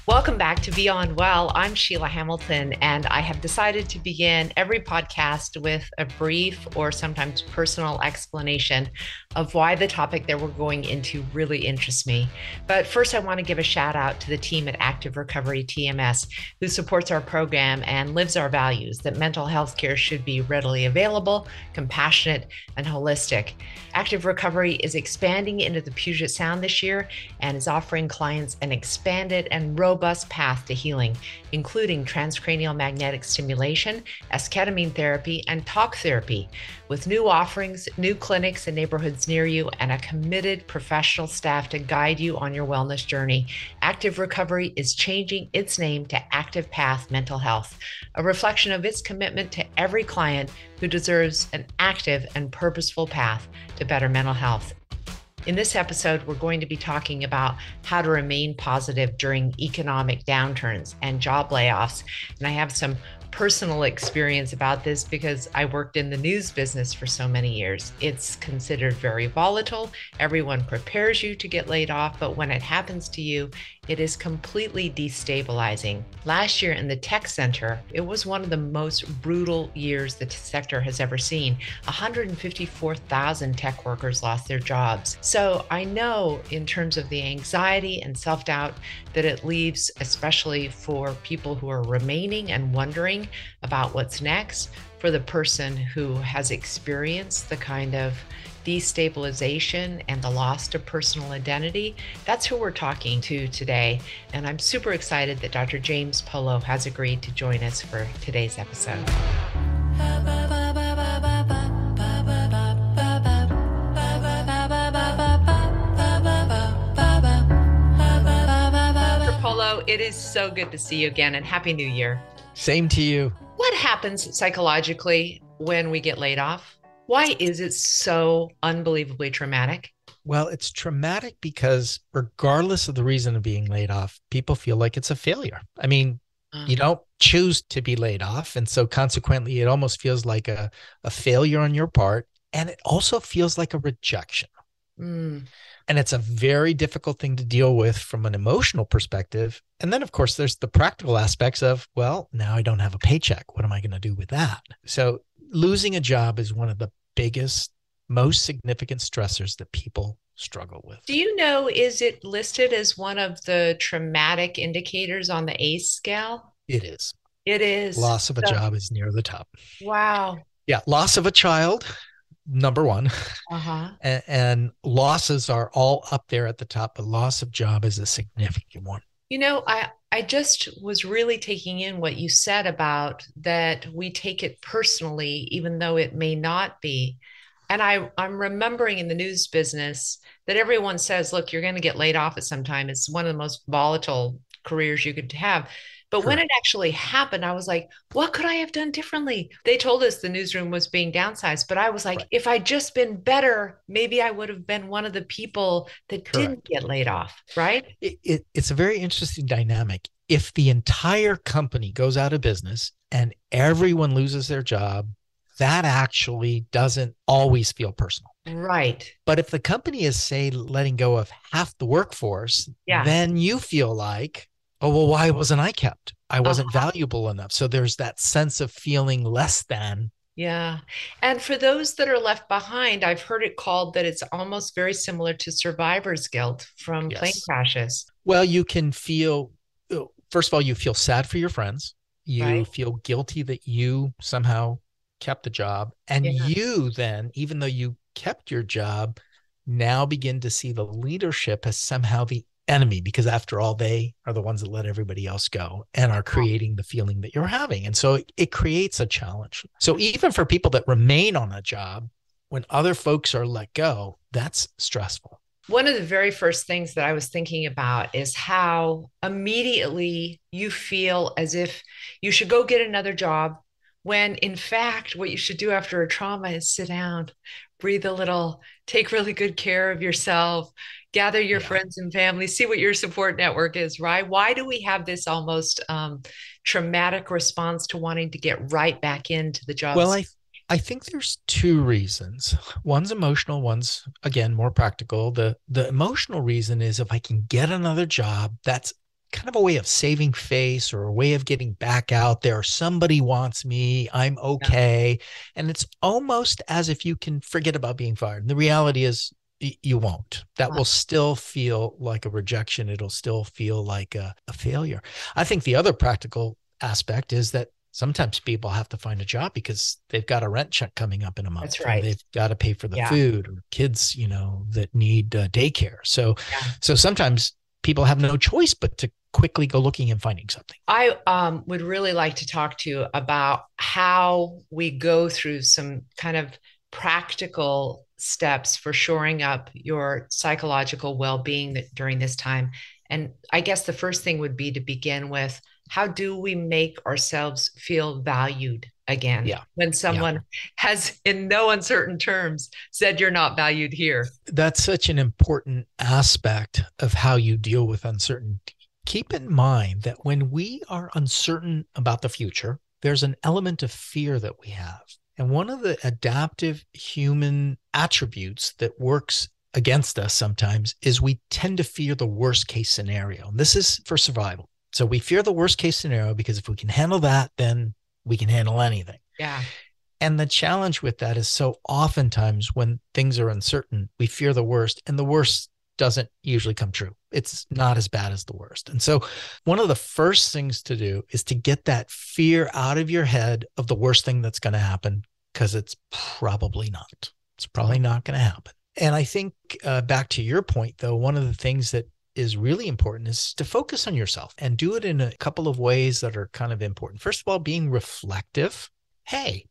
Welcome back to Beyond Well. I'm Sheila Hamilton, and I have decided to begin every podcast with a brief or sometimes personal explanation of why the topic that we're going into really interests me. But first, I want to give a shout out to the team at Active Recovery TMS, who supports our program and lives our values that mental health care should be readily available, compassionate, and holistic. Active Recovery is expanding into the Puget Sound this year and is offering clients an expanded and robust path to healing, including transcranial magnetic stimulation, esketamine therapy, and talk therapy, with new offerings, new clinics in neighborhoods near you, and a committed professional staff to guide you on your wellness journey. Active Recovery is changing its name to Active Path Mental Health, a reflection of its commitment to every client who deserves an active and purposeful path to better mental health. In this episode, we're going to be talking about how to remain positive during economic downturns and job layoffs. And I have some personal experience about this because I worked in the news business for so many years. It's considered very volatile. Everyone prepares you to get laid off, but when it happens to you, it is completely destabilizing. Last year in the tech sector, it was one of the most brutal years the sector has ever seen. 154,000 tech workers lost their jobs. So I know in terms of the anxiety and self-doubt that it leaves, especially for people who are remaining and wondering about what's next, for the person who has experienced the kind of destabilization and the loss of personal identity. That's who we're talking to today. And I'm super excited that Dr. James Polo has agreed to join us for today's episode. Dr. Polo, it is so good to see you again, and Happy New Year. Same to you. What happens psychologically when we get laid off? Why is it so unbelievably traumatic? Well, it's traumatic because regardless of the reason of being laid off, people feel like it's a failure. I mean, you don't choose to be laid off. And so consequently, it almost feels like a failure on your part. And it also feels like a rejection. And it's a very difficult thing to deal with from an emotional perspective. And then, of course, there's the practical aspects of, well, now I don't have a paycheck. What am I going to do with that? So losing a job is one of the biggest, most significant stressors that people struggle with. Do you know, is it listed as one of the traumatic indicators on the ACE scale? It is. It is. Loss of a job is near the top. Wow. Yeah. Loss of a child, number one. And losses are all up there at the top, but loss of job is a significant one. You know, I just was really taking in what you said about that we take it personally, even though it may not be. And I'm remembering in the news business that everyone says, look, you're going to get laid off at some time. It's one of the most volatile careers you could have. But when it actually happened, I was like, what could I have done differently? They told us the newsroom was being downsized, but I was like, if I'd just been better, maybe I would have been one of the people that didn't get laid off, right? It's a very interesting dynamic. If the entire company goes out of business and everyone loses their job, that actually doesn't always feel personal. Right. But if the company is, say, letting go of half the workforce, then you feel like, oh, well, why wasn't I kept? I wasn't valuable enough. So there's that sense of feeling less than. Yeah. And for those that are left behind, I've heard it called that it's almost very similar to survivor's guilt from plane crashes. Well, you can feel, first of all, you feel sad for your friends. You feel guilty that you somehow kept the job. And you then, even though you kept your job, now begin to see the leadership as somehow the enemy, because after all, they are the ones that let everybody else go and are creating the feeling that you're having. And so it creates a challenge. So even for people that remain on a job, when other folks are let go, that's stressful. One of the very first things that I was thinking about is how immediately you feel as if you should go get another job, when in fact, what you should do after a trauma is sit down, breathe a little, take really good care of yourself, gather your friends and family, see what your support network is, right? Why do we have this almost traumatic response to wanting to get right back into the job? Well, I think there's two reasons. One's emotional, one's, again, more practical. The emotional reason is if I can get another job, that's kind of a way of saving face or a way of getting back out there. Somebody wants me. I'm Yeah, okay. And it's almost as if you can forget about being fired. And the reality is, you won't. That uh, will still feel like a rejection. It'll still feel like a failure. I think the other practical aspect is that sometimes people have to find a job because they've got a rent check coming up in a that's month, or right. they've got to pay for the Yeah. food, or kids, that need daycare. So, Yeah. so sometimes people have no choice but to quickly go looking and finding something. I would really like to talk to you about how we go through some kind of practical steps for shoring up your psychological well-being during this time. And I guess the first thing would be to begin with, how do we make ourselves feel valued again Yeah. when Yeah. someone has, in no uncertain terms, said you're not valued here? That's such an important aspect of how you deal with uncertainty. Keep in mind that when we are uncertain about the future, there's an element of fear that we have. And one of the adaptive human attributes that works against us sometimes is we tend to fear the worst case scenario. And this is for survival. So we fear the worst case scenario because if we can handle that, then we can handle anything. Yeah. And the challenge with that is so oftentimes when things are uncertain, we fear the worst, and the worst doesn't usually come true. It's not as bad as the worst. And so, one of the first things to do is to get that fear out of your head of the worst thing that's going to happen, because it's probably not. It's probably not going to happen. And I think back to your point, though, one of the things that is really important is to focus on yourself and do it in a couple of ways that are kind of important. First of all, being reflective. Hey,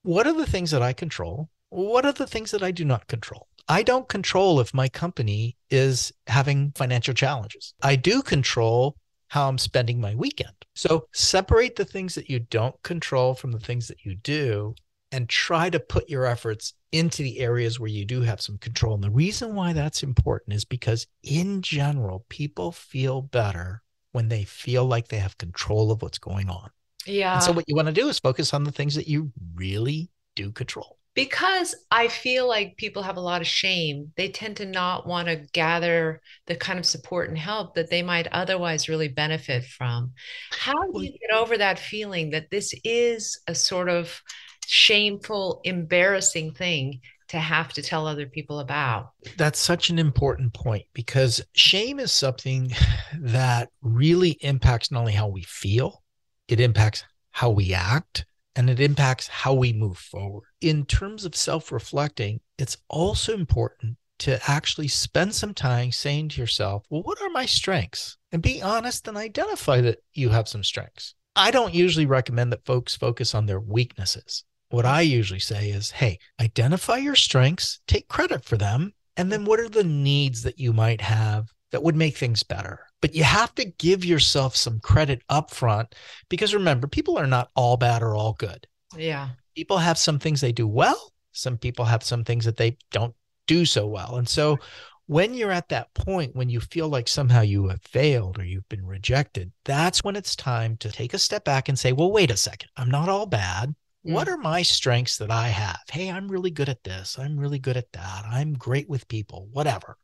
what are the things that I control? What are the things that I do not control? I don't control if my company is having financial challenges. I do control how I'm spending my weekend. So separate the things that you don't control from the things that you do, and try to put your efforts into the areas where you do have some control. And the reason why that's important is because in general, people feel better when they feel like they have control of what's going on. And so Yeah. what you want to do is focus on the things that you really do control. Because I feel like people have a lot of shame, they tend to not want to gather the kind of support and help that they might otherwise really benefit from. How do Well, you get over that feeling that this is a sort of shameful, embarrassing thing to have to tell other people about? that's such an important point, because shame is something that really impacts not only how we feel, it impacts how we act, and it impacts how we move forward. In terms of self reflecting, it's also important to actually spend some time saying to yourself, well, what are my strengths? And be honest and identify that you have some strengths. I don't usually recommend that folks focus on their weaknesses. What I usually say is, hey, identify your strengths, take credit for them, and then what are the needs that you might have that would make things better? But you have to give yourself some credit up front, because remember, people are not all bad or all good. Yeah. People have some things they do well. Some people have some things that they don't do so well. And so when you're at that point, when you feel like somehow you have failed or you've been rejected, that's when it's time to take a step back and say, well, wait a second, I'm not all bad. What Mm. are my strengths that I have? Hey, I'm really good at this. I'm really good at that. I'm great with people, whatever.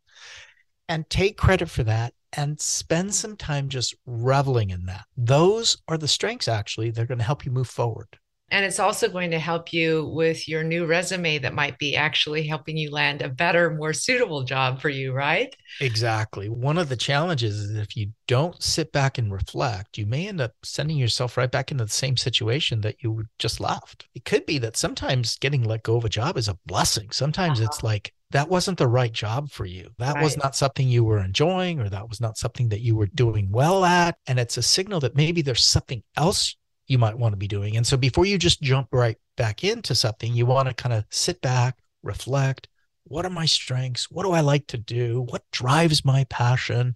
And take credit for that and spend some time just reveling in that. Those are the strengths, actually. They're going to help you move forward. And it's also going to help you with your new resume that might be actually helping you land a better, more suitable job for you, right? Exactly. One of the challenges is if you don't sit back and reflect, you may end up sending yourself right back into the same situation that you just left. It could be that sometimes getting let go of a job is a blessing. Sometimes it's like, that wasn't the right job for you. That was Right. not something you were enjoying, or that was not something that you were doing well at. And it's a signal that maybe there's something else you might want to be doing. And so before you just jump right back into something, you want to kind of sit back, reflect. What are my strengths? What do I like to do? What drives my passion?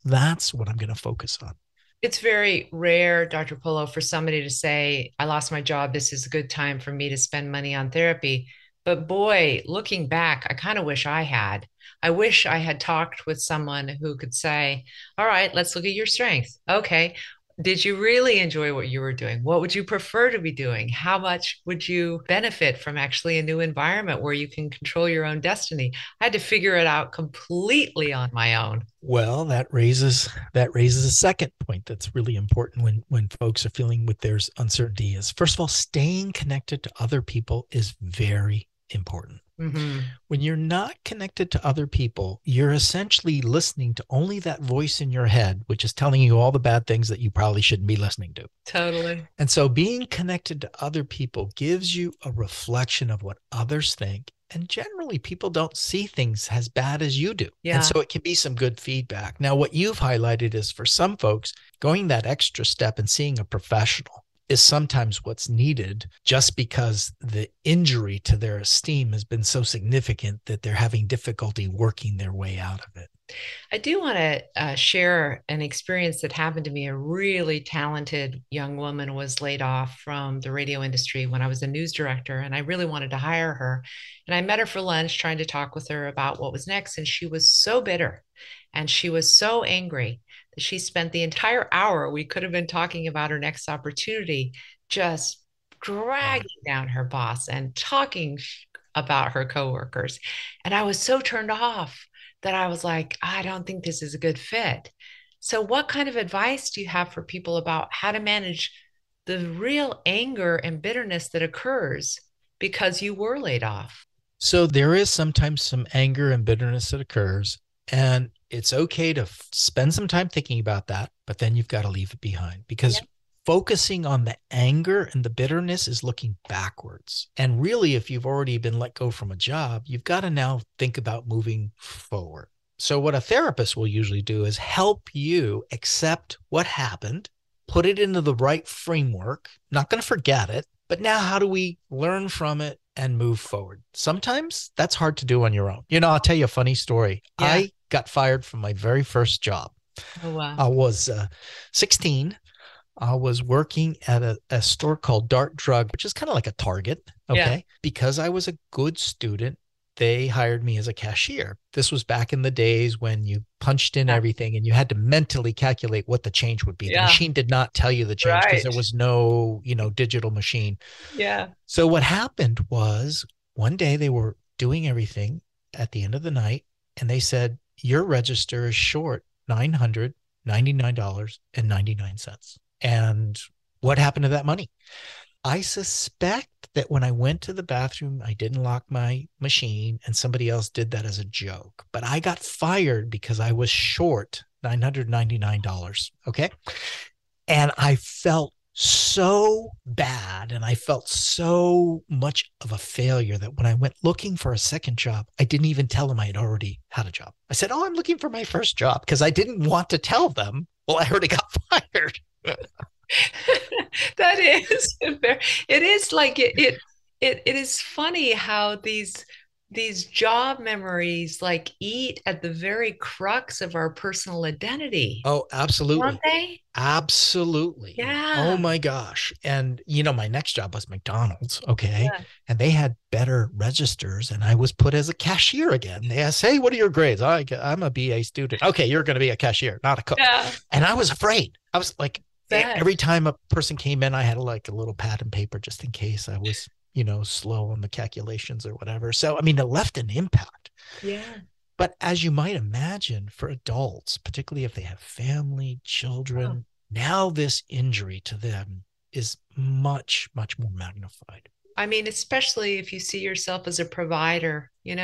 That's what I'm going to focus on. It's very rare, Dr. Polo, for somebody to say, I lost my job. This is a good time for me to spend money on therapy. But boy, looking back, I kind of wish I had. I wish I had talked with someone who could say, all right, let's look at your strengths. Okay. Did you really enjoy what you were doing? What would you prefer to be doing? How much would you benefit from actually a new environment where you can control your own destiny? I had to figure it out completely on my own. Well, that raises a second point that's really important when folks are feeling with their uncertainty is, first of all, staying connected to other people is very important. Hmm. When you're not connected to other people, you're essentially listening to only that voice in your head, which is telling you all the bad things that you probably shouldn't be listening to. Totally. And so being connected to other people gives you a reflection of what others think. And generally, people don't see things as bad as you do. And Yeah. so it can be some good feedback. Now, what you've highlighted is for some folks, going that extra step and seeing a professional is sometimes what's needed just because the injury to their esteem has been so significant that they're having difficulty working their way out of it. I do want to share an experience that happened to me. A really talented young woman was laid off from the radio industry when I was a news director, and I really wanted to hire her. And I met her for lunch, trying to talk with her about what was next. And she was so bitter and she was so angry that she spent the entire hour we could have been talking about her next opportunity just Yeah. dragging down her boss and talking about her coworkers. And I was so turned off that I was like, I don't think this is a good fit. So, what kind of advice do you have for people about how to manage the real anger and bitterness that occurs because you were laid off? So there is sometimes some anger and bitterness that occurs, and it's okay to spend some time thinking about that, but then you've got to leave it behind Yeah. because focusing on the anger and the bitterness is looking backwards. And really, if you've already been let go from a job, you've got to now think about moving forward. So, what a therapist will usually do is help you accept what happened, put it into the right framework, not going to forget it, but now how do we learn from it and move forward? Sometimes that's hard to do on your own. I'll tell you a funny story. Yeah. I got fired from my very first job. Oh, wow. I was 16. I was working at a store called Dart Drug, which is kind of like a Target. Yeah. Okay. Because I was a good student, they hired me as a cashier. This was back in the days when you punched in Yeah. everything and you had to mentally calculate what the change would be. The Yeah. machine did not tell you the change because Right. there was no, digital machine. Yeah. So what happened was one day they were doing everything at the end of the night and they said, your register is short $999.99. And what happened to that money? I suspect that when I went to the bathroom, I didn't lock my machine and somebody else did that as a joke. But I got fired because I was short $999. Okay. And I felt so bad and I felt so much of a failure that when I went looking for a second job, I didn't even tell them I had already had a job. I said, oh, I'm looking for my first job because I didn't want to tell them, well, I already got fired. That is it is like it is funny how these job memories like eat at the very crux of our personal identity, Oh, don't absolutely. they? Absolutely. Oh Yeah. my gosh. And my next job was McDonald's. Okay. Yeah. And they had better registers and I was put as a cashier again. They asked, hey, what are your grades? I'm a BA student. Okay. You're going to be a cashier, not a cook. Yeah. And I was afraid. I was like, Bet. every time a person came in, I had like a little pad and paper just in case I was, slow on the calculations or whatever. So, I mean, it left an impact. Yeah. But as you might imagine, for adults, particularly if they have family, Oh. children, now this injury to them is much, much more magnified. I mean, especially if you see yourself as a provider, if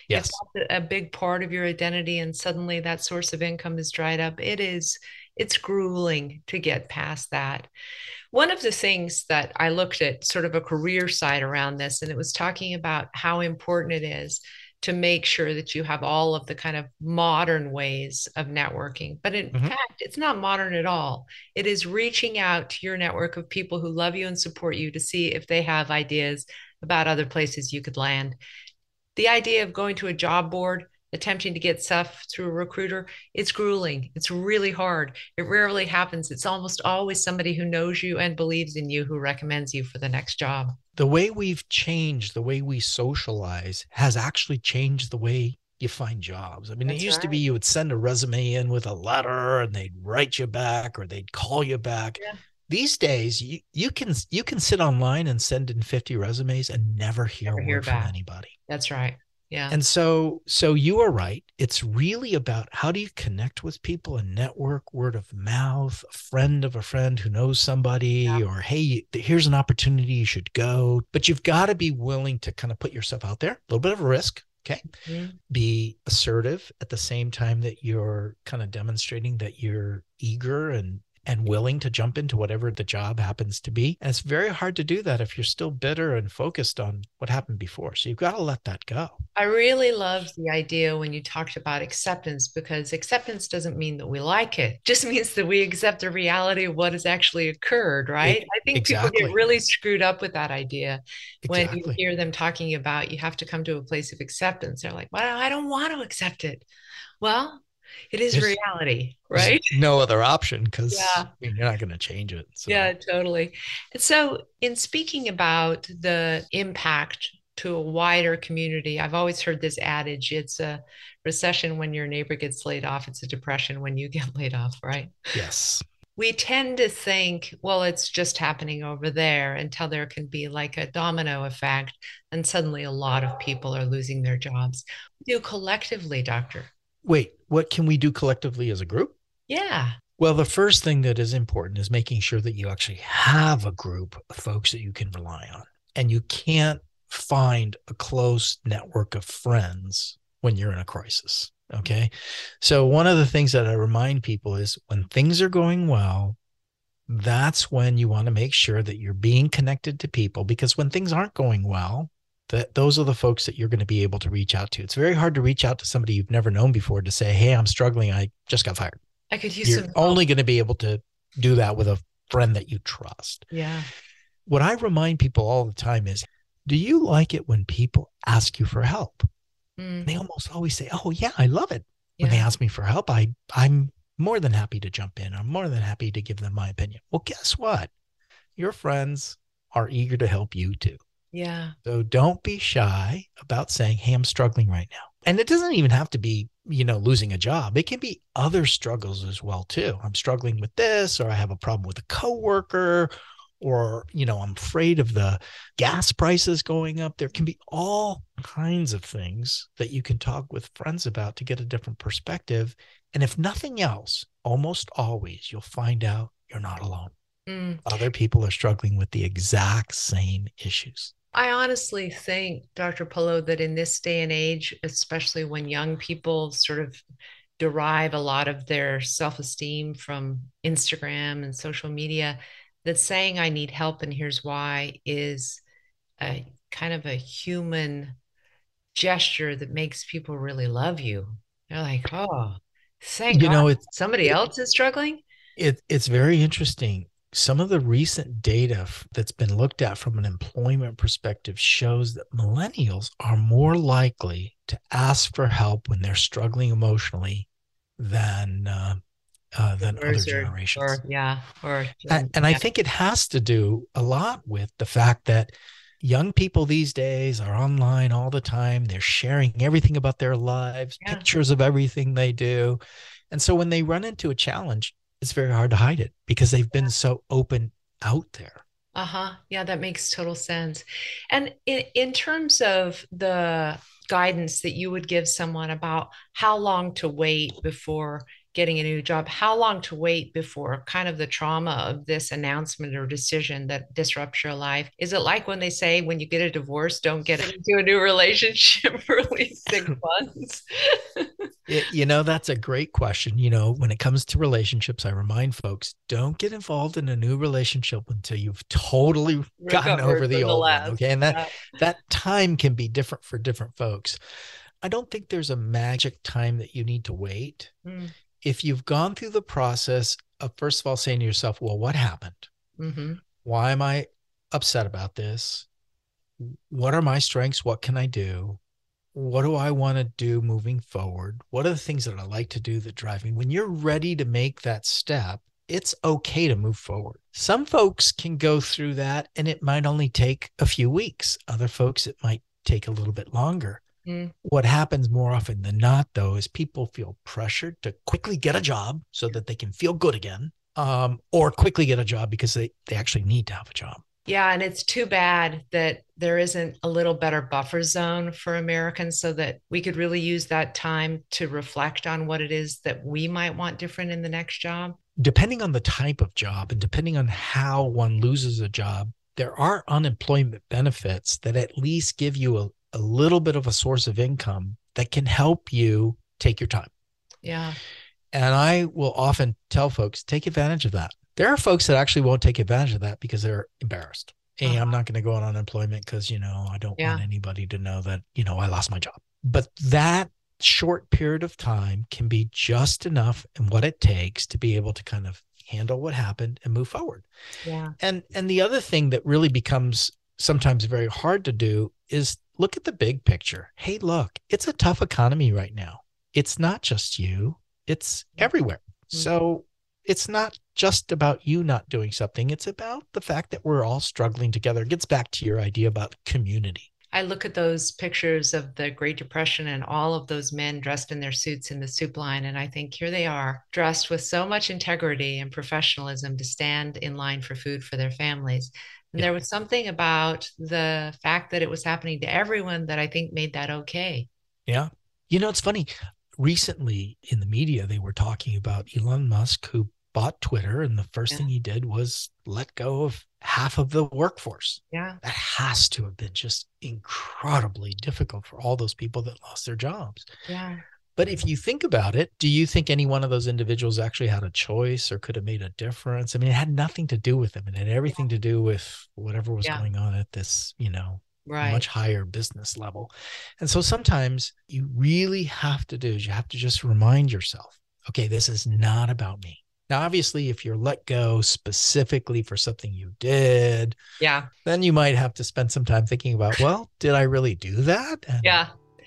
Yes. that's a big part of your identity and suddenly that source of income is dried up, it's grueling to get past that. One of the things that I looked at, sort of a career side around this, and it was talking about how important it is to make sure that you have all of the kind of modern ways of networking. But in Mm-hmm. fact, it's not modern at all. It is reaching out to your network of people who love you and support you to see if they have ideas about other places you could land. The idea of going to a job board, attempting to get stuff through a recruiter, it's grueling. It's really hard. It rarely happens. It's almost always somebody who knows you and believes in you who recommends you for the next job. The way we've changed, the way we socialize has actually changed the way you find jobs. I mean, it That's used to be right. you would send a resume in with a letter and they'd write you back or they'd call you back. Yeah. These days, you can sit online and send in 50 resumes and never hear Never a hear word from back. anybody. That's right. Yeah. And so you are right. It's really about how do you connect with people and network, word of mouth, a friend of a friend who knows somebody, or hey, here's an opportunity, you should go. But you've got to be willing to kind of put yourself out there, a little bit of a risk. Okay. Mhm. Be assertive at the same time that you're kind of demonstrating that you're eager and willing to jump into whatever the job happens to be. And it's very hard to do that if you're still bitter and focused on what happened before. So you've got to let that go. I really loved the idea when you talked about acceptance because acceptance doesn't mean that we like it. It just means that we accept the reality of what has actually occurred, right? I think people get Exactly. really screwed up with that idea when you Exactly. hear them talking about you have to come to a place of acceptance. They're like, well, I don't want to accept it. Well, it is There's reality, there's right? no other option because Yeah. I mean you're not going to change it. Yeah, So totally. And so, in speaking about the impact to a wider community, I've always heard this adage it's a recession when your neighbor gets laid off, it's a depression when you get laid off, right? yes. We tend to think, well, it's just happening over there until there can be like a domino effect, and suddenly a lot of people are losing their jobs. We do collectively, doctor. Wait, what can we do collectively as a group? Yeah. Well, the first thing that is important is making sure that you actually have a group of folks that you can rely on. And you can't find a close network of friends when you're in a crisis. Okay. So, one of the things that I remind people is when things are going well, that's when you want to make sure that you're being connected to people because when things aren't going well, that those are the folks that you're going to be able to reach out to. It's very hard to reach out to somebody you've never known before to say, hey, I'm struggling. I just got fired. I could use You're some help. only going to be able to do that with a friend that you trust. Yeah. What I remind people all the time is, do you like it when people ask you for help? Mm, They almost always say, oh, yeah, I love it. When they yeah. ask me for help, I'm more than happy to jump in. I'm more than happy to give them my opinion. Well, guess what? Your friends are eager to help you too. Yeah. So don't be shy about saying, hey, I'm struggling right now. And it doesn't even have to be, losing a job. It can be other struggles as well, too. I'm struggling with this, or I have a problem with a coworker, or, I'm afraid of the gas prices going up. There can be all kinds of things that you can talk with friends about to get a different perspective. And if nothing else, almost always you'll find out you're not alone. Mm. Other people are struggling with the exact same issues. I honestly think, Dr. Polo, that in this day and age, especially when young people sort of derive a lot of their self esteem from Instagram and social media, that saying I need help and here's why is a kind of a human gesture that makes people really love you. They're like, oh, thank You God know, somebody it, else is struggling. it's very interesting. Some of the recent data that's been looked at from an employment perspective shows that millennials are more likely to ask for help when they're struggling emotionally than than other Boomers generations. or yeah, or And I yeah, think it has to do a lot with the fact that young people these days are online all the time. They're sharing everything about their lives, yeah. pictures of everything they do. And so when they run into a challenge, it's very hard to hide it because they've been so open out there. Uh-huh. Yeah, that makes total sense. And in terms of the guidance that you would give someone about how long to wait before getting a new job, how long to wait before kind of the trauma of this announcement or decision that disrupts your life? Is it like when they say when you get a divorce, don't get into a new relationship for at least 6 months? That's a great question. When it comes to relationships, I remind folks don't get involved in a new relationship until you've totally gotten over Recovered the from the old one. last. Okay. And that Yeah. that time can be different for different folks. I don't think there's a magic time that you need to wait. Mm, If you've gone through the process of first of all saying to yourself, well, what happened? mm-hmm. Why am I upset about this? What are my strengths? What can I do? What do I want to do moving forward? What are the things that I like to do that drive me? When you're ready to make that step, it's okay to move forward. Some folks can go through that and it might only take a few weeks. Other folks, it might take a little bit longer. Mm. What happens more often than not, though, is people feel pressured to quickly get a job so that they can feel good again, or quickly get a job because they actually need to have a job. Yeah, and it's too bad that there isn't a little better buffer zone for Americans so that we could really use that time to reflect on what it is that we might want different in the next job. Depending on the type of job and depending on how one loses a job, there are unemployment benefits that at least give you a little bit of a source of income that can help you take your time. Yeah. And I will often tell folks, take advantage of that. There are folks that actually won't take advantage of that because they're embarrassed. Hey, I'm not going to go on unemployment because, I don't want anybody to know that, I lost my job. But that short period of time can be just enough and what it takes to be able to kind of handle what happened and move forward. Yeah. And the other thing that really becomes sometimes very hard to do is look at the big picture. Hey, look, it's a tough economy right now. It's not just you, it's everywhere. Mm-hmm. So it's not just about you not doing something. It's about the fact that we're all struggling together. It gets back to your idea about community. I look at those pictures of the Great Depression and all of those men dressed in their suits in the soup line. And I think here they are dressed with so much integrity and professionalism to stand in line for food for their families. And there was something about the fact that it was happening to everyone that I think made that okay. Yeah. It's funny. Recently in the media, they were talking about Elon Musk, who bought Twitter, and the first thing he did was let go of half of the workforce. Yeah. That has to have been just incredibly difficult for all those people that lost their jobs. Yeah. But if you think about it, do you think any one of those individuals actually had a choice or could have made a difference? I mean, it had nothing to do with them. It had everything to do with whatever was going on at this, much higher business level. And so sometimes you really have to do is you have to just remind yourself, okay, this is not about me. Now, obviously, if you're let go specifically for something you did, then you might have to spend some time thinking about, well, did I really do that? And,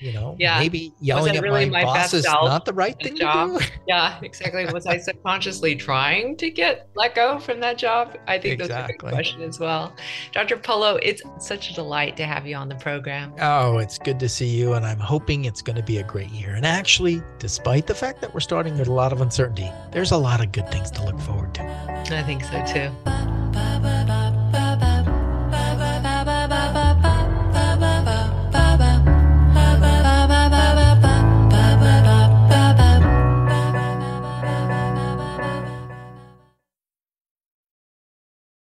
maybe yelling at my boss is not the right thing to do. Yeah, exactly. Was I subconsciously trying to get let go from that job? I think that's a good question as well. Dr. Polo, it's such a delight to have you on the program. Oh, it's good to see you. And I'm hoping it's going to be a great year. And actually, despite the fact that we're starting with a lot of uncertainty, there's a lot of good things to look forward to. I think so too.